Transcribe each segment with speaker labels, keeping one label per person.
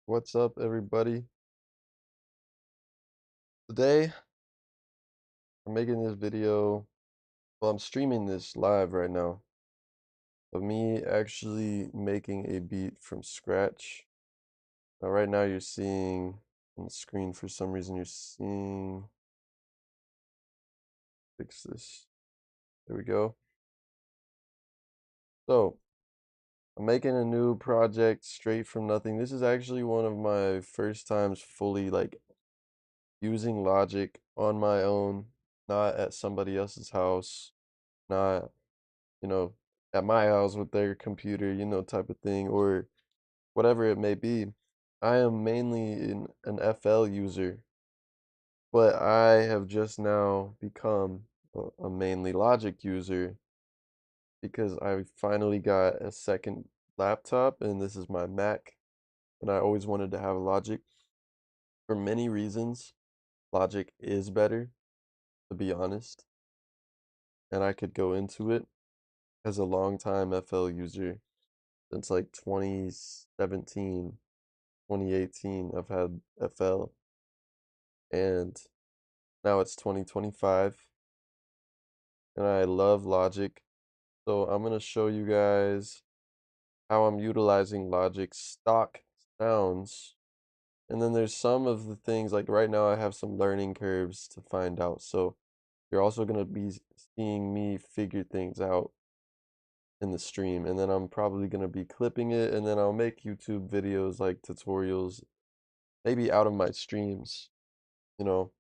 Speaker 1: What's up, everybody? Today, I'm making this video. Well, I'm streaming this live right now of me actually making a beat from scratch. Now, right now, you're seeing on the screen, for some reason, you're seeing. Fix this. There we go. So, I'm making a new project straight from nothing. This is actually one of my first times fully like using Logic on my own, not at somebody else's house, not you know, at my house with their computer, type of thing, or whatever it may be. I am mainly an FL user, but I have just now become a mainly Logic user because I finally got a second laptop, and this is my Mac, and I always wanted to have Logic for many reasons. Logic is better, to be honest, and I could go into it as a longtime FL user since like 2017. 2018 I've had FL, and now it's 2025 and I love Logic. So I'm going to show you guys how I'm utilizing Logic stock sounds. And then there's some of the things like right now I have some learning curves to find out. So you're also going to be seeing me figure things out in the stream, and then I'm probably going to be clipping it, and then I'll make YouTube videos like tutorials maybe out of my streams, you know.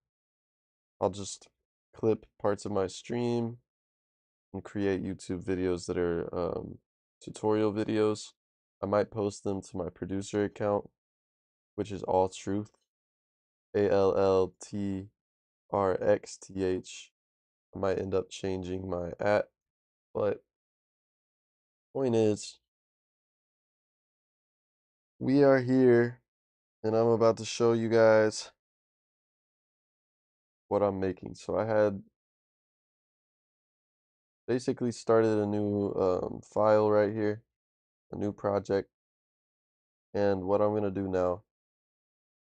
Speaker 1: I'll just clip parts of my stream and create YouTube videos that are tutorial videos. I might post them to my producer account, which is All Truth, ALLTRXTH. I might end up changing my @ but point is, we are here and I'm about to show you guys what I'm making. So I had basically started a new file right here, a new project, and what I'm gonna do now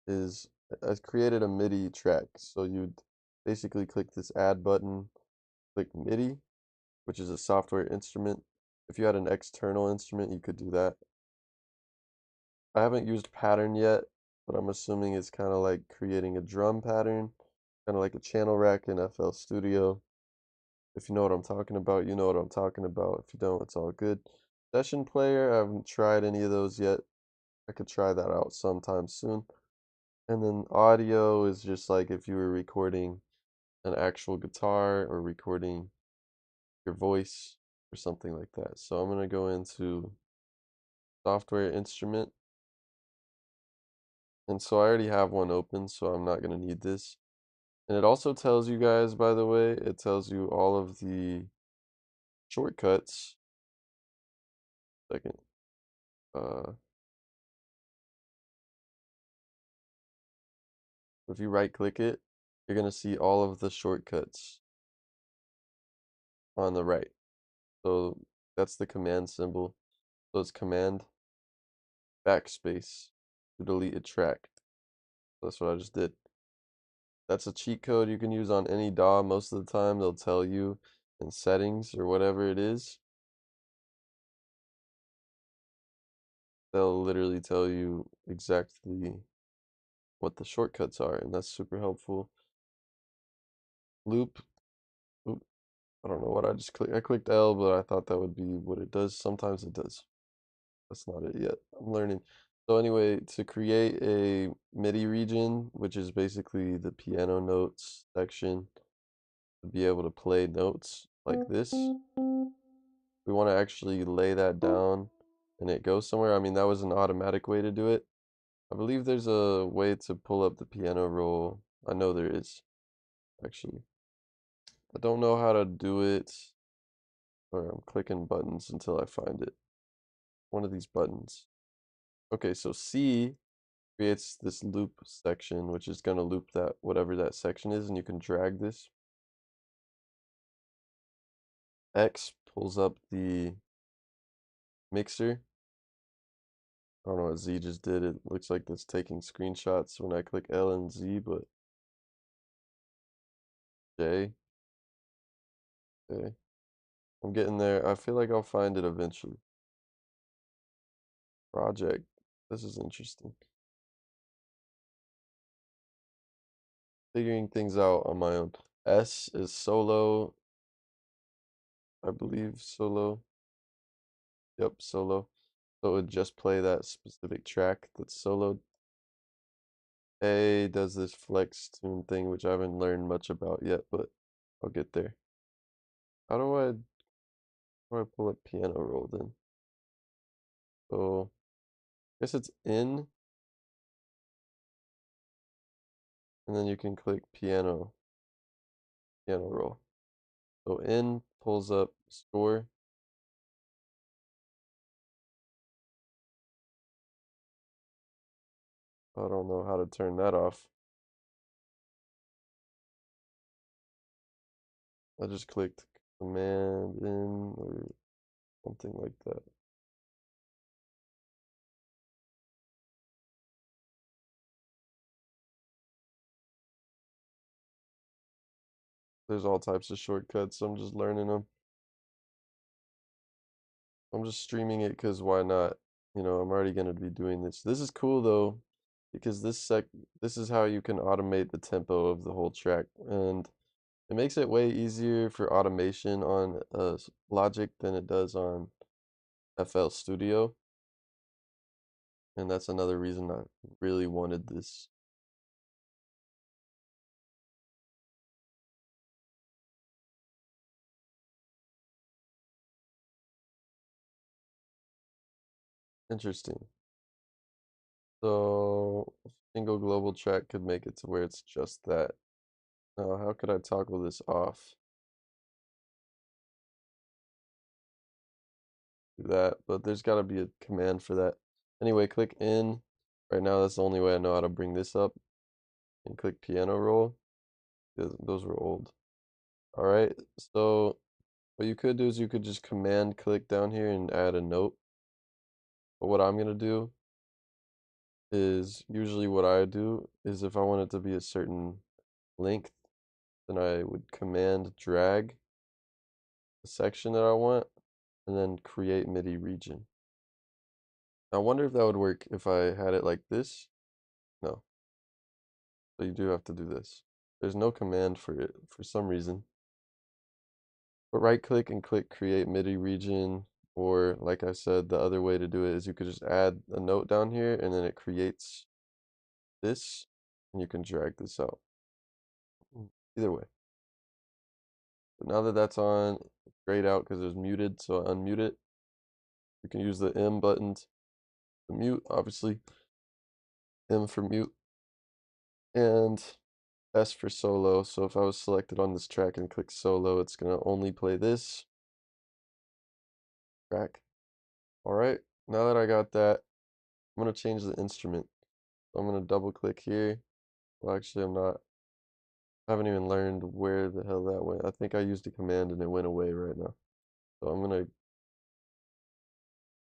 Speaker 1: is I created a MIDI track. So you'd basically click this add button, click MIDI, which is a software instrument. If you had an external instrument, you could do that. I haven't used pattern yet, but I'm assuming it's kind of like creating a drum pattern, kind of like a channel rack in FL Studio. If you know what I'm talking about, you know what I'm talking about. If you don't, it's all good. Session player, I haven't tried any of those yet. I could try that out sometime soon. And then audio is just like if you were recording an actual guitar or recording your voice or something like that. So I'm going to go into software instrument. And so I already have one open, so I'm not going to need this. And it also tells you guys, by the way, it tells you all of the shortcuts. Second. If you right click it, you're going to see all of the shortcuts on the right. So that's the command symbol. So it's command backspace to delete a track. That's what I just did. That's a cheat code you can use on any DAW. Most of the time, they'll tell you in settings or whatever it is. They'll literally tell you exactly what the shortcuts are, and that's super helpful. Loop. Oop, I don't know what I just clicked. I clicked L, but I thought that would be what it does. Sometimes it does. That's not it yet. I'm learning. So anyway, to create a MIDI region, which is basically the piano notes section, to be able to play notes like this, we want to actually lay that down and it goes somewhere. I mean, that was an automatic way to do it. I believe there's a way to pull up the piano roll. I know there is, actually. I don't know how to do it, or I'm clicking buttons until I find it. One of these buttons. Okay, so C creates this loop section, which is going to loop that whatever that section is, and you can drag this. X pulls up the mixer, I don't know what Z just did. It looks like it's taking screenshots when I click L and Z, but J. Okay. I'm getting there. I feel like I'll find it eventually. Project. This is interesting. Figuring things out on my own. S is solo. I believe solo. Yep, solo. So it would just play that specific track that's soloed. A does this flex tune thing, which I haven't learned much about yet, but I'll get there. How do I pull up piano roll then? So I guess it's in, and then you can click piano roll. So in pulls up score. I don't know how to turn that off. I just clicked command in or something like that. There's all types of shortcuts, so I'm just learning them. I'm just streaming it because why not? You know, I'm already gonna be doing this. This is cool though, because this is how you can automate the tempo of the whole track, and it makes it way easier for automation on Logic than it does on FL Studio, and that's another reason I really wanted this. Interesting. So, a single global track could make it to where it's just that. Now, how could I toggle this off? Do that, but there's got to be a command for that. Anyway, click in. Right now, that's the only way I know how to bring this up. And click piano roll. Those were old. All right, so what you could do is you could just command click down here and add a note. But what I'm gonna do is usually what I do is if I want it to be a certain length, then I would command drag the section that I want and then create MIDI region. I wonder if that would work if I had it like this. No, so you do have to do this. There's no command for it for some reason. But right click and click create MIDI region, or like I said, the other way to do it is you could just add a note down here and then it creates this and you can drag this out. Either way. But now that that's on, it's grayed out because it was muted, so I unmute it. You can use the M buttons to mute, obviously. M for mute and S for solo. So if I was selected on this track and click solo, it's gonna only play this track. All right, now that I got that, I'm gonna change the instrument. So I'm gonna double click here. Well, actually, I'm not. I haven't even learned where the hell that went. I think I used a command and it went away right now. So I'm gonna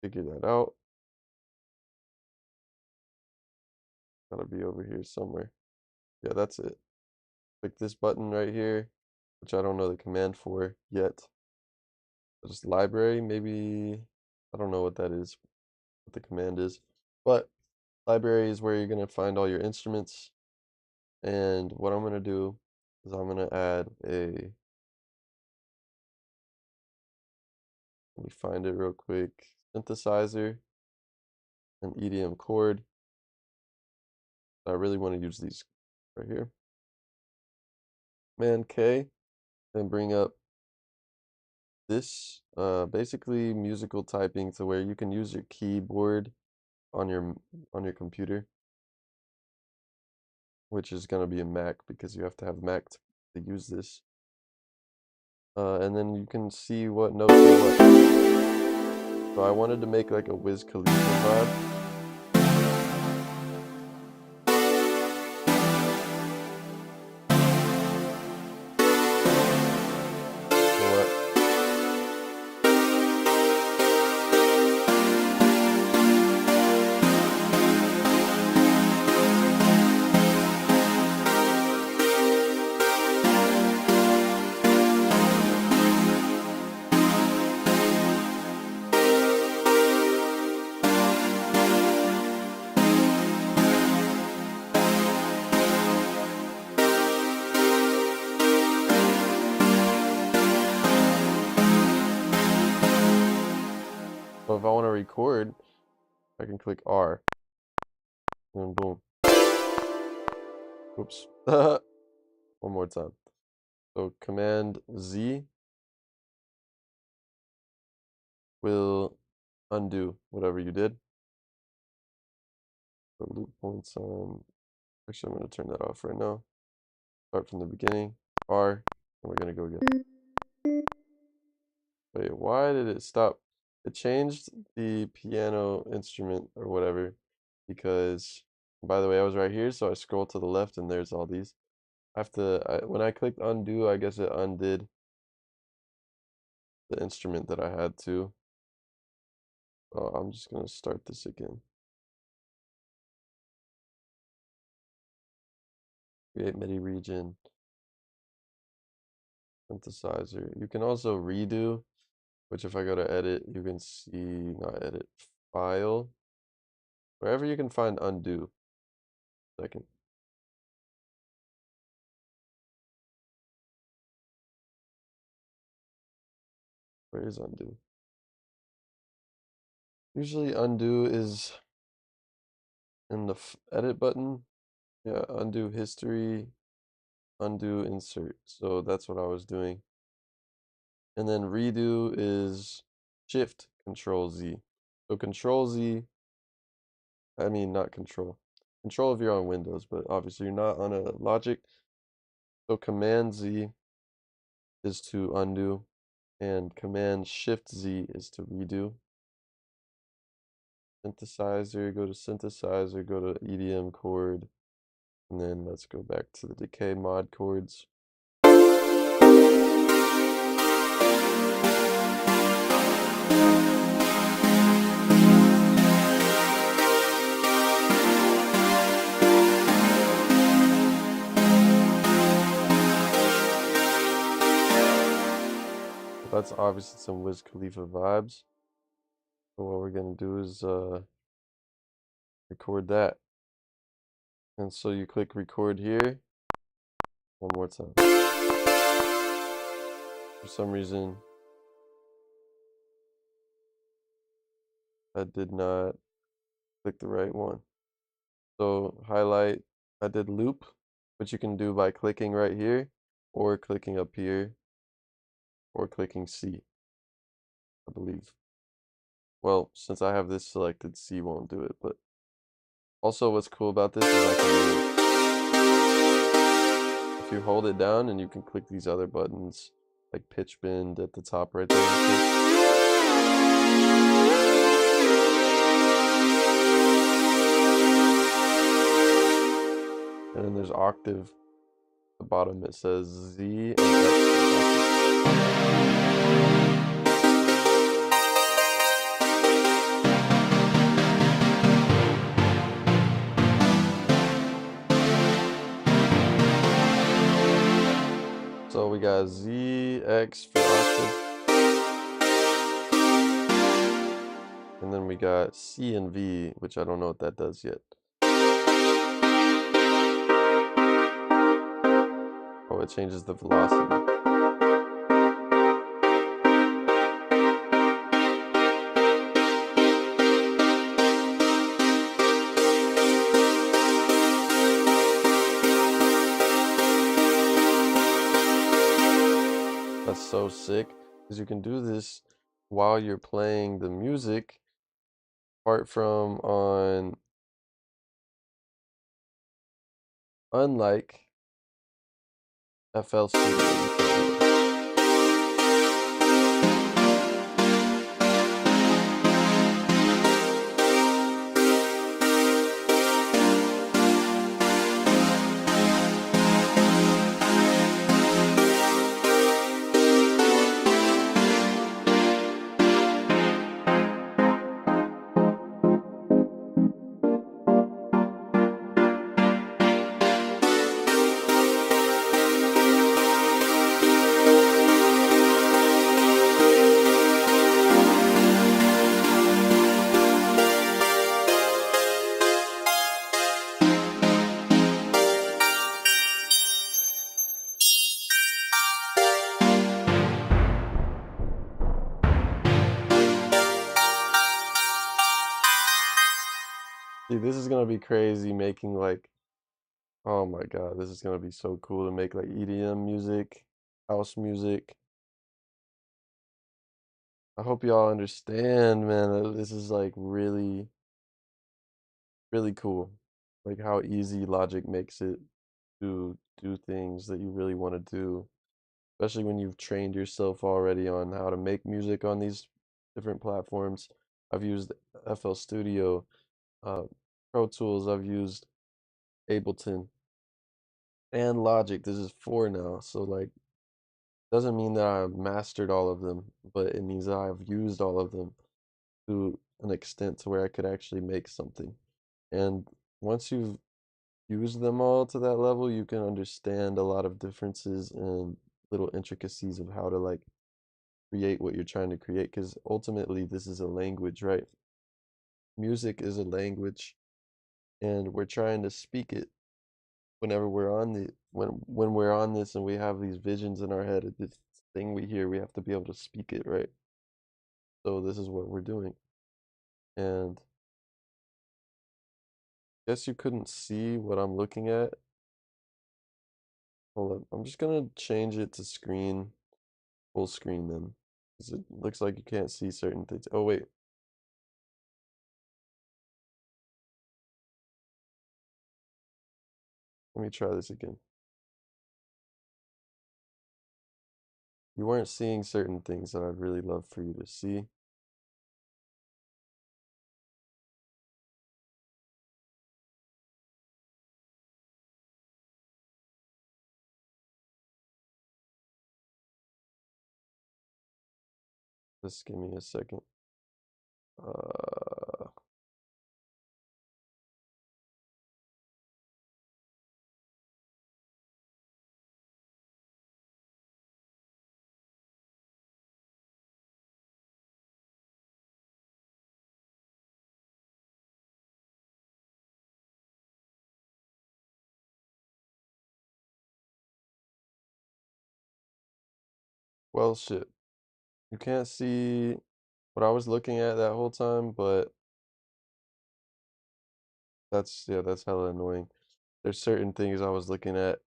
Speaker 1: figure that out. Gotta be over here somewhere. Yeah, that's it. Click this button right here, which I don't know the command for yet. Just library, maybe. I don't know what that is, what the command is. But library is where you're gonna find all your instruments. And what I'm gonna do is I'm gonna add a, let me find it real quick, synthesizer, an EDM chord. I really want to use these right here. Command K and bring up this basically musical typing to where you can use your keyboard on your computer, which is going to be a Mac because you have to have Mac to use this. And then you can see what notes are what. So I wanted to make like a Wiz Khalifa vibe. You know what? So if I want to record, I can click R, and boom. Oops. One more time. So Command Z will undo whatever you did. The loop points on. Actually, I'm going to turn that off right now. Start from the beginning. R, and we're going to go again. Wait, why did it stop? It changed the piano instrument or whatever because, by the way, I was right here, so I scroll to the left and there's all these. I have to, when I clicked undo, I guess it undid the instrument that I had to. Oh, I'm just going to start this again. Create MIDI region. Synthesizer. You can also redo, which if I go to edit, you can see, not edit, file. Wherever you can find undo. Second. Where is undo? Usually undo is in the edit button. Yeah, undo history, undo insert. So that's what I was doing. And then redo is shift control Z. So control Z, I mean not control. Control if you're on Windows, but obviously you're not on a Logic. So command Z is to undo and command shift Z is to redo. Synthesizer, go to synthesizer, go to EDM chord, and then let's go back to the decay mod chords. That's obviously some Wiz Khalifa vibes. So what we're gonna do is record that. And so you click record here one more time. For some reason, I did not click the right one. So highlight, I did loop, which you can do by clicking right here, or clicking up here, or clicking C, I believe. Well, since I have this selected, C won't do it, but also what's cool about this is I can, if you hold it down and you can click these other buttons, like pitch bend at the top right there. And then there's octave. At the bottom it says Z and X. So we got Z, X for octave. And then we got C and V, which I don't know what that does yet. Oh, it changes the velocity. That's so sick, because you can do this while you're playing the music, apart from on, unlike FL Studio. You can't do it. See, this is gonna be crazy making like, oh my God, this is gonna be so cool to make like EDM music, house music. I hope y'all understand, man, that this is like really, really cool. Like how easy Logic makes it to do things that you really want to do, especially when you've trained yourself already on how to make music on these different platforms. I've used FL Studio, uh, Pro Tools, I've used Ableton and Logic. This is four now, so like doesn't mean that I've mastered all of them, but it means that I've used all of them to an extent to where I could actually make something. And once you've used them all to that level, you can understand a lot of differences and little intricacies of how to like create what you're trying to create. Because ultimately, this is a language, right? Music is a language, and we're trying to speak it whenever we're on the when we're on this and we have these visions in our head, this thing we hear, we have to be able to speak it, right? So this is what we're doing. And guess you couldn't see what I'm looking at. Hold up. I'm just gonna change it to screen, full screen then. 'Cause it looks like you can't see certain things. Oh wait, let me try this again. You weren't seeing certain things that I'd really love for you to see. Just give me a second. Uh, well, shit. You can't see what I was looking at that whole time, but that's, yeah, that's hella annoying. There's certain things I was looking at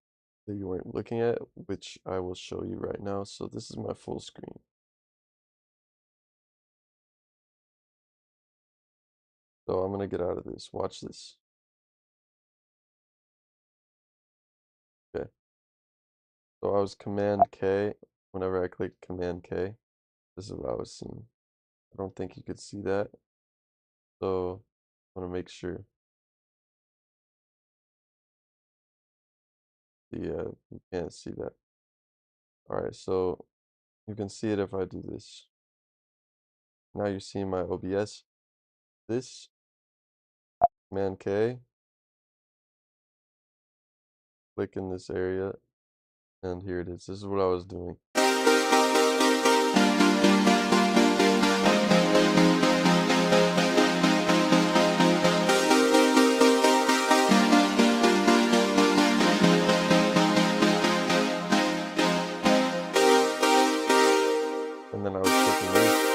Speaker 1: that you weren't looking at, which I will show you right now. So this is my full screen. So I'm gonna get out of this. Watch this. Okay. So I was Command K. Whenever I clicked Command K, this is what I was seeing. I don't think you could see that. So I want to make sure. Yeah, you can't see that. All right, so you can see it if I do this. Now you're seeing my OBS. This Command K, click in this area, and here it is. This is what I was doing. And then I was clicking this.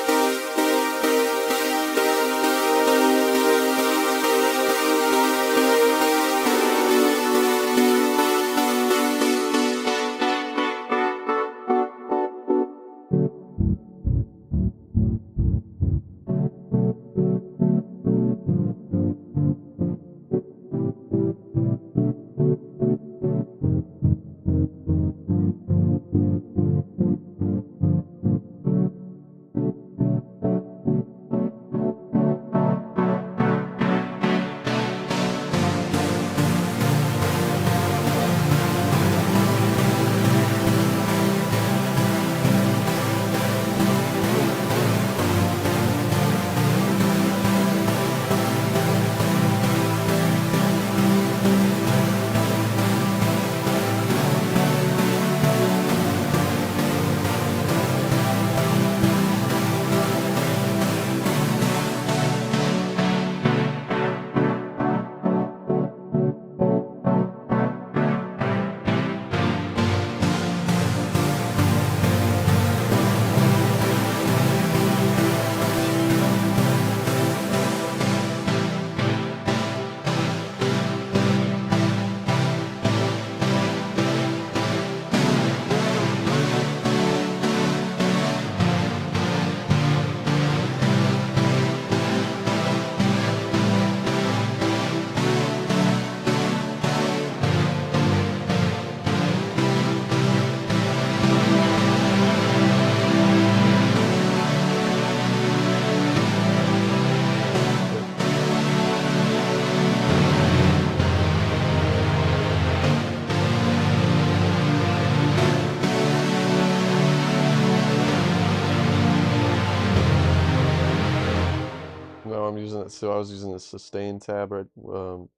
Speaker 1: No, I'm using it. So I was using the sustain tab, right?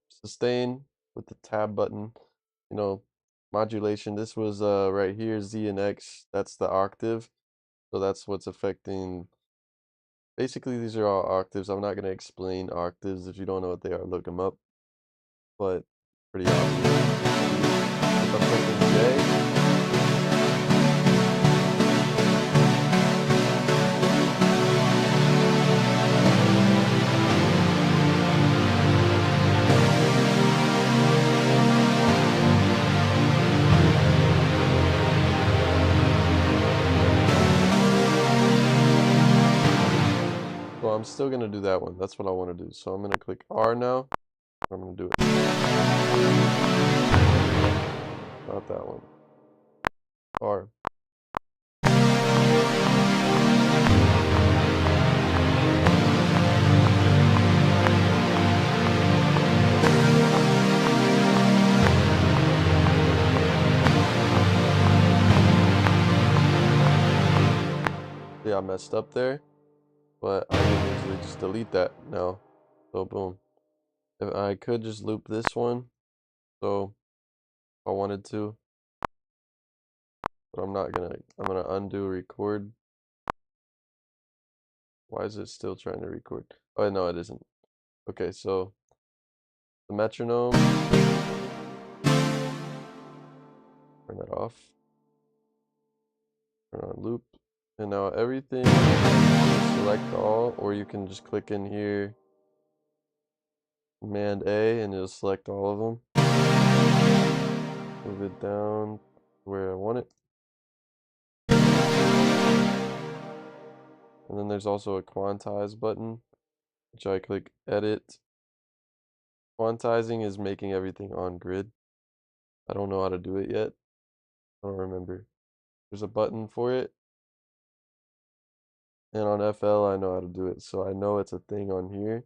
Speaker 1: Sustain with the tab button. You know, modulation. This was right here, Z and X. That's the octave. So that's what's affecting. Basically, these are all octaves. I'm not gonna explain octaves. If you don't know what they are, look them up. But pretty obvious. If I'm clicking J, well, I'm still gonna do that one. That's what I want to do. So I'm gonna click R now. I'm gonna do it. Not that one. R. Yeah, I messed up there, but I can easily just delete that now. So boom. If I could just loop this one, so if I wanted to, but I'm not gonna. I'm gonna undo record. Why is it still trying to record? Oh no, it isn't. Okay, so the metronome, turn that off. Turn on loop, and now everything. Select all, or you can just click in here, Command A, and it'll select all of them. Move it down where I want it. And then there's also a quantize button, which I click edit. Quantizing is making everything on grid. I don't know how to do it yet. I don't remember. There's a button for it. And on FL, I know how to do it. So I know it's a thing on here.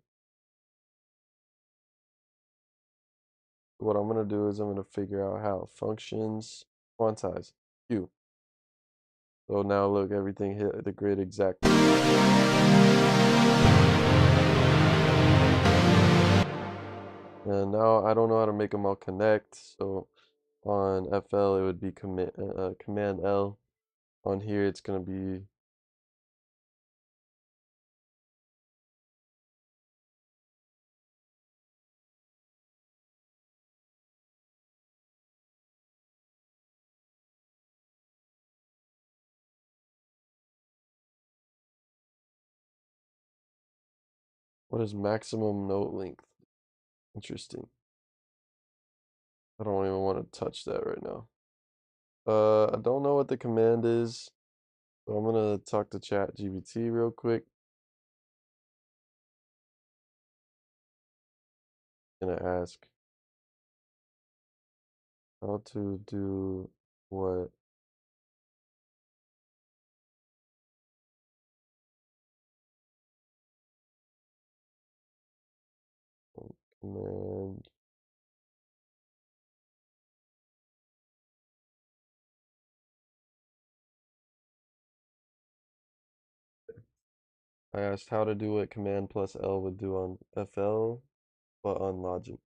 Speaker 1: What I'm going to do is I'm going to figure out how functions quantize Q. So now look, everything hit the grid exactly. And now I don't know how to make them all connect. So on FL, it would be Command L. On here, it's going to be what is maximum note length? Interesting. I don't even want to touch that right now. I don't know what the command is, so I'm gonna talk to ChatGPT real quick. Gonna ask how to do what command. I asked how to do what command plus L would do on FL, but on Logic.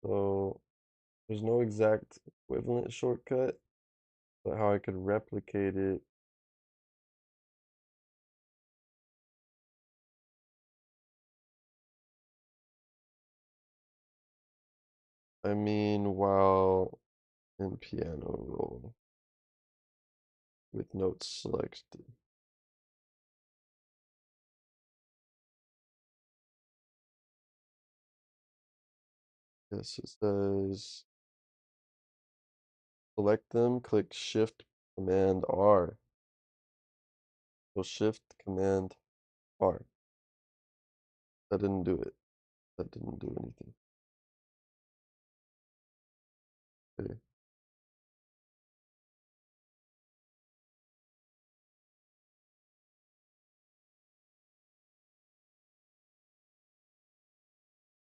Speaker 1: So there's no exact equivalent shortcut, but how I could replicate it. I mean, while in piano roll with notes selected. Yes, it says select them, click Shift Command R. So Shift Command R. That didn't do it. That didn't do anything. Okay.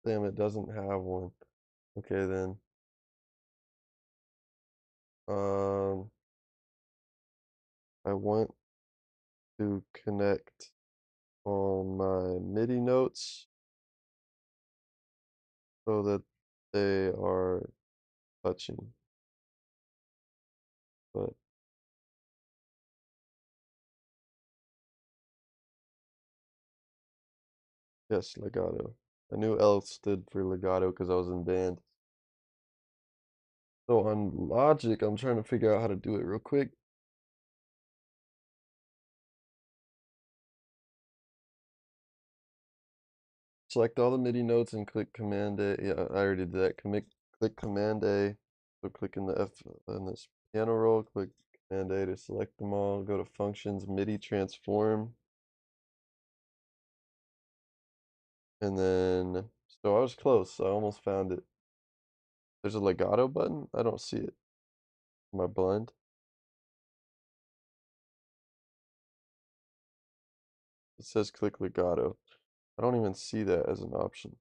Speaker 1: Damn, it doesn't have one. Okay then. Um, I want to connect on my MIDI notes so that they are touching. But yes, legato. I knew L stood for legato because I was in band. So on Logic, I'm trying to figure out how to do it real quick. Select all the MIDI notes and click Command A. Yeah, I already did that. Click Command A. So click in the F in this piano roll. Click Command A to select them all. Go to Functions, MIDI Transform, and then so I was close. I almost found it. There's a legato button. I don't see it. Am I blind? It says click legato. I don't even see that as an option.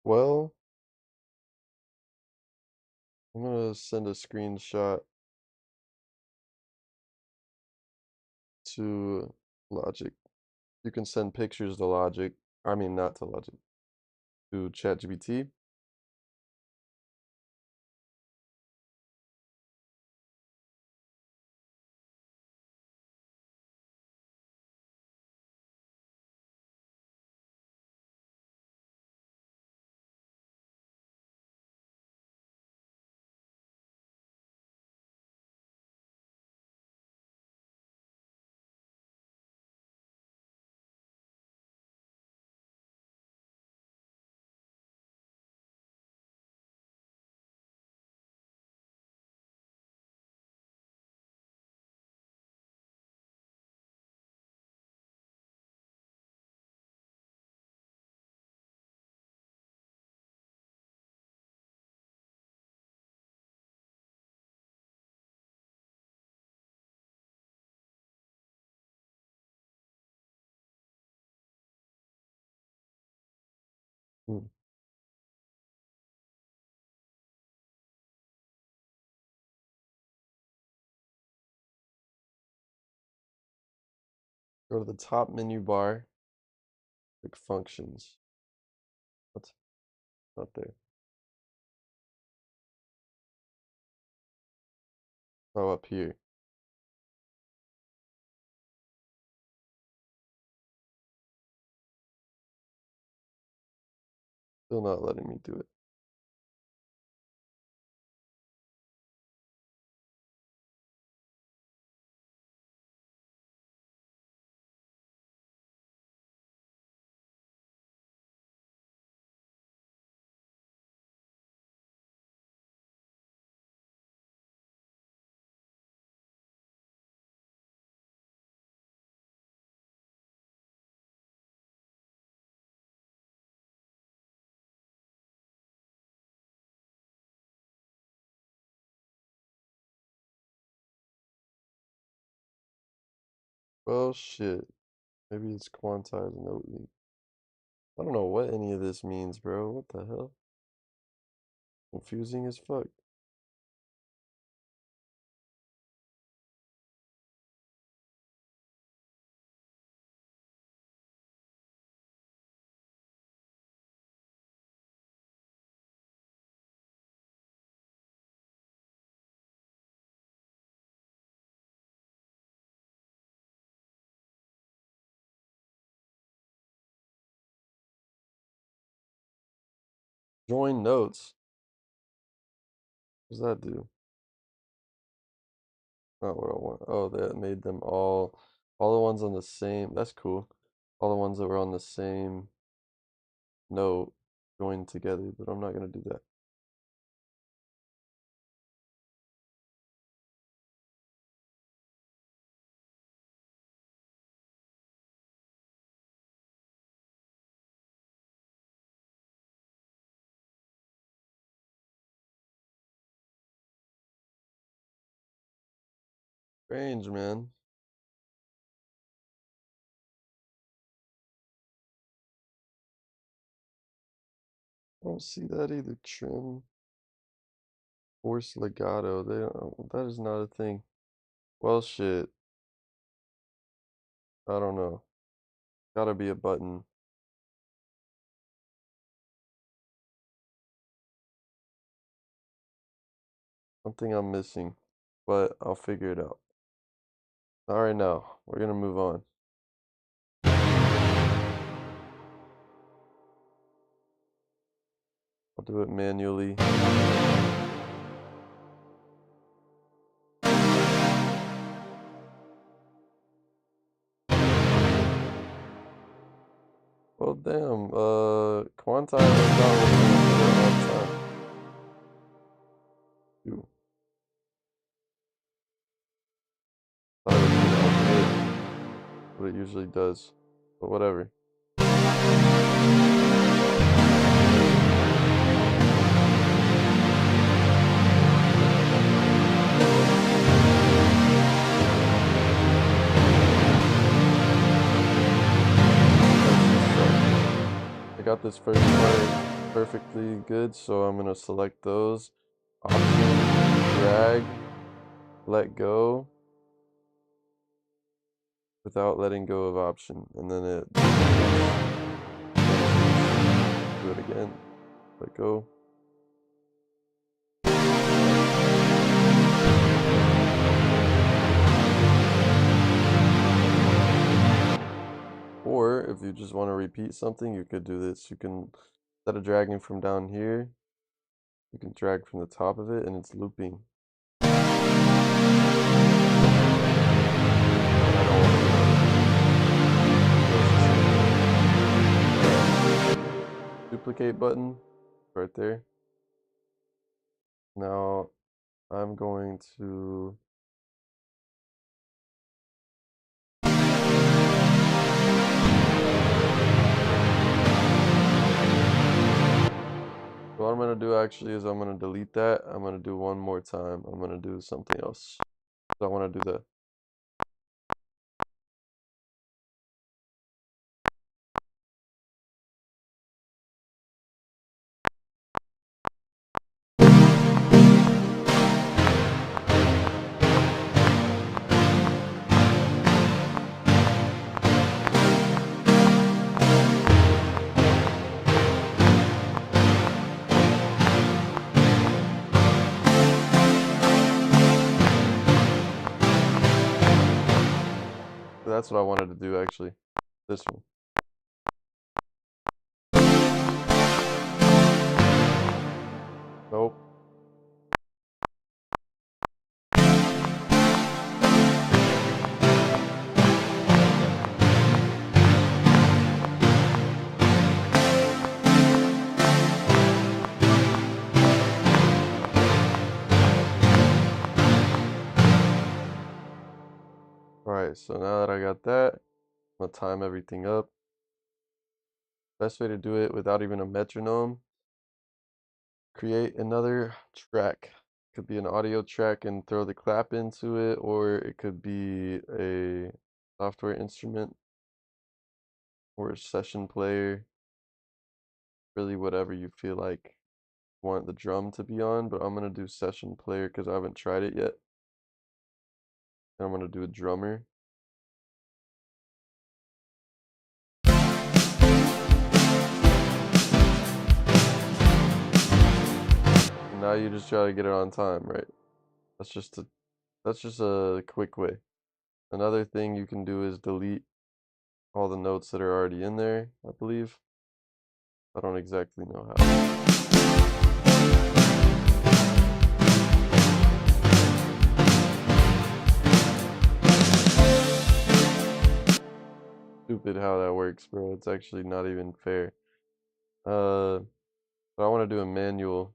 Speaker 1: Well, I'm gonna send a screenshot to Logic. You can send pictures to Logic. I mean, not to Logic, to ChatGPT. Hmm. Go to the top menu bar, click Functions. What's not there? Oh, up here. Still not letting me do it. Well, shit. Maybe it's quantized note leak. I don't know what any of this means, bro. What the hell? Confusing as fuck. Join notes. What does that do? Not what I want. Oh, that made them all the ones on the same. That's cool. All the ones that were on the same note joined together, but I'm not gonna do that. Strange, man. I don't see that either. Trim, force legato. They don't, that is not a thing. Well, shit. I don't know. Gotta be a button. Something I'm missing, but I'll figure it out. All right, now we're gonna move on. I'll do it manually. Well, damn. Quantize is not working all the time. Ooh, thought it would do what it usually does, but whatever. I got this first part perfectly good, so I'm gonna select those. Option, drag, let go without letting go of option, and then it do it again. Let go. Or if you just want to repeat something, you could do this. You can, instead of dragging from down here, you can drag from the top of it and it's looping. Duplicate button right there. Now I'm going to what I'm going to do actually is I'm going to delete that. I'm going to do one more time. I'm going to do something else. So I want to do the that's what I wanted to do actually. This one. Nope. Alright, so now that I got that, I'm going to time everything up. Best way to do it without even a metronome, create another track. Could be an audio track and throw the clap into it, or it could be a software instrument or a session player. Really whatever you feel like you want the drum to be on, but I'm gonna do session player because I haven't tried it yet. And I'm gonna do a drummer. And now you just try to get it on time, right? That's just a quick way. Another thing you can do is delete all the notes that are already in there, I believe. I don't exactly know how. Stupid how that works, bro. It's actually not even fair. But I want to do a manual.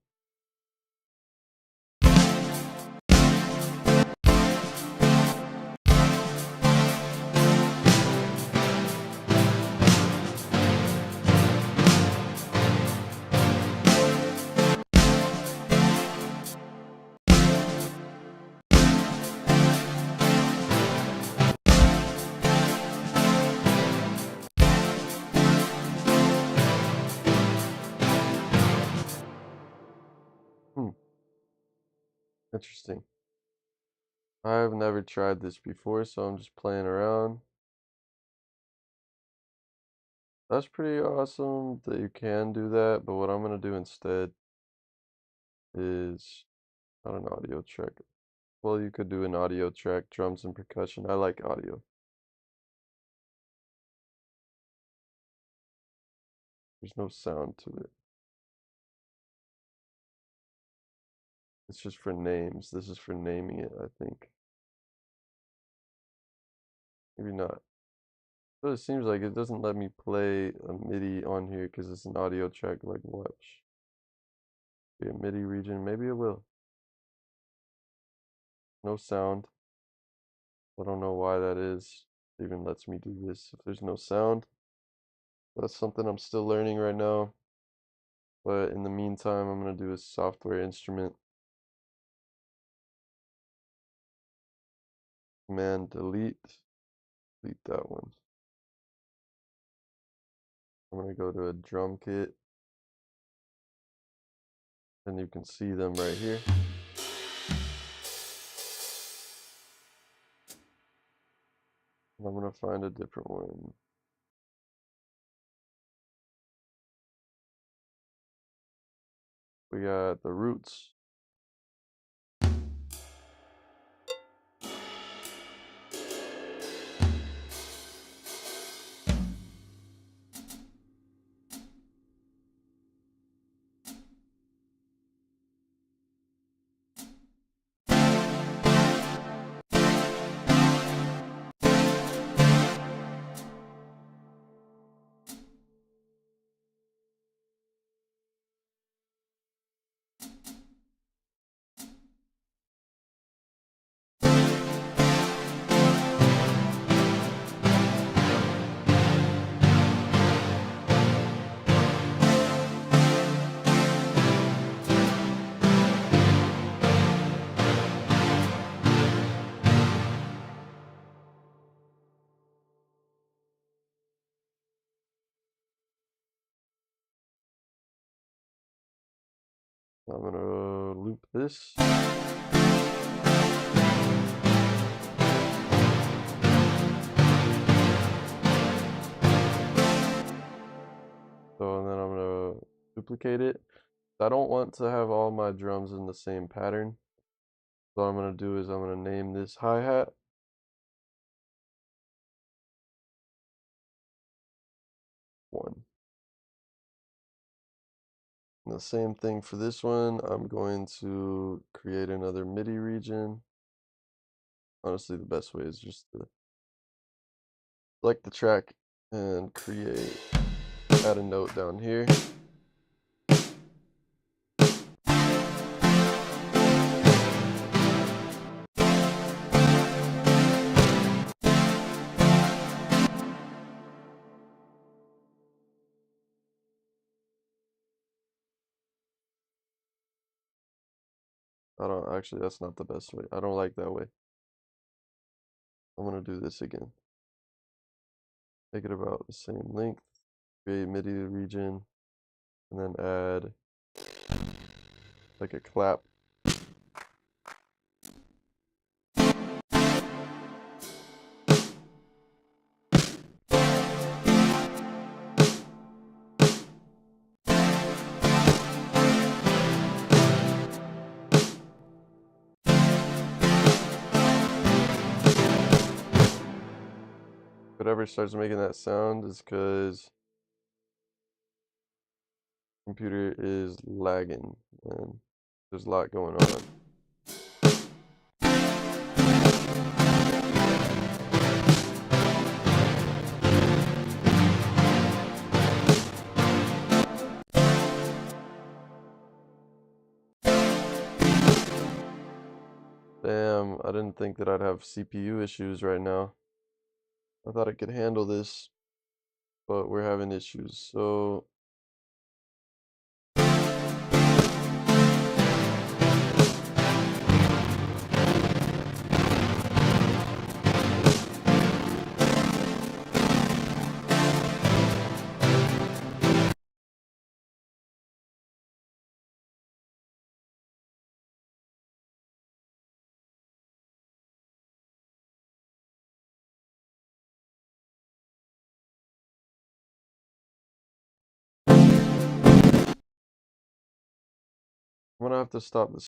Speaker 1: Interesting. I've never tried this before, so I'm just playing around. That's pretty awesome that you can do that, but what I'm gonna do instead is not an audio track. Well, you could do an audio track, drums and percussion. I like audio. There's no sound to it. It's just for names. This is for naming it, I think. Maybe not. But it seems like it doesn't let me play a MIDI on here because it's an audio track. Like, watch. Be a MIDI region. Maybe it will. No sound. I don't know why that is. It even lets me do this if there's no sound. That's something I'm still learning right now. But in the meantime, I'm going to do a software instrument. Command delete. Delete that one. I'm going to go to a drum kit. And you can see them right here. And I'm going to find a different one. We got the roots. I'm going to loop this. So, and then I'm going to duplicate it. I don't want to have all my drums in the same pattern. So what I'm going to do is I'm going to name this hi-hat. One. And the same thing for this one. I'm going to create another MIDI region. Honestly, the best way is just to select the track and create, add a note down here. I don't actually, that's not the best way. I don't like that way. I'm going to do this again. Make it about the same length. Create MIDI region. And then add like a clap. Whatever starts making that sound is because computer is lagging and there's a lot going on. Damn, I didn't think that I'd have CPU issues right now. I thought I could handle this, but we're having issues. So I'm gonna have to stop this.